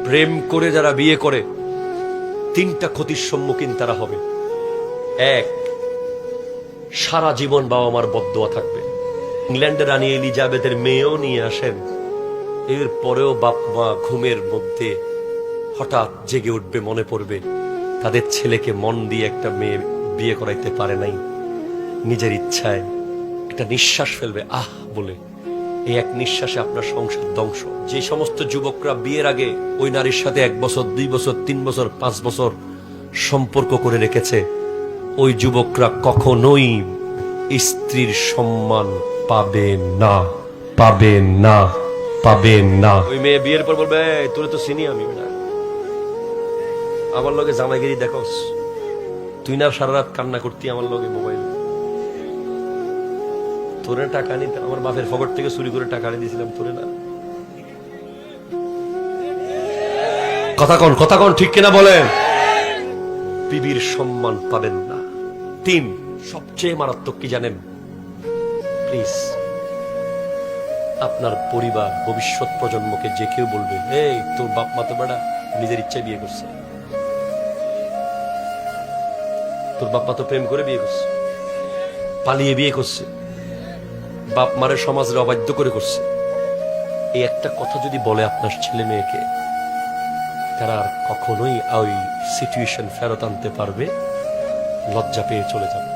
প্রেম করে যারা বিয়ে করে তিনটা ক্ষতির সম্মুখীন তারা হবে। এক, সারা জীবন বাবা মার বদদোয়া থাকবে। ইংল্যান্ডের রানী এলিজাবেথের মেয়েও নিয়ে আসেন, এর পরেও বাপ মা ঘুমের মধ্যে হঠাৎ জেগে উঠবে, মনে পড়বে তাদের ছেলেকে মন দিয়ে একটা মেয়ে বিয়ে করাইতে পারে নাই, নিজের ইচ্ছায় একটা নিঃশ্বাস ফেলবে আহ বলে। এই এক নিঃশ্বাসে আপনার সংসার ধ্বংস। যে সমস্ত যুবকরা বিয়ের আগে ওই নারীর সাথে 1 বছর 2 বছর 3 বছর 5 বছর সম্পর্ক করে রেখেছে, ওই যুবকরা কখনোই স্ত্রীর সম্মান পাবে না, পাবে না, পাবে না। ওই মেয়ে বিয়ের পর বলবে, তোরে তো চিনি আমি না, আমার লগে জামাইগিরি দেখোস, তুই না সারা রাত কান্না করতি আমার লগে মোবাইল, তোরে টাকা নিতে আমার বাপের পকেট থেকে চুরি করে টাকা এনে দিয়েছিলাম তোরে না। কথা কন ঠিক কিনা বলেন? বিবির সম্মান পাবেন না। 3, সবচেয়ে মারাত্মক কি জানেন? প্লিজ আপনার পরিবার, ভবিষ্যৎ প্রজন্মকে যে কেউ বলবে, এই তোর বাপ মা তো বেটা নিজের ইচ্ছায় বিয়ে করছে, তোর বাপ মা তো প্রেম করে বিয়ে করছে, পালিয়ে বিয়ে করছে, বাপ মারে সমাজের অবাধ্য করে করছে। এই একটা কথা যদি বলে আপনার ছেলে মেয়েকে, তারা আর কখনোই ওই সিচুয়েশন ফেরত আনতে পারবে, লজ্জা পেয়ে চলে যাবে।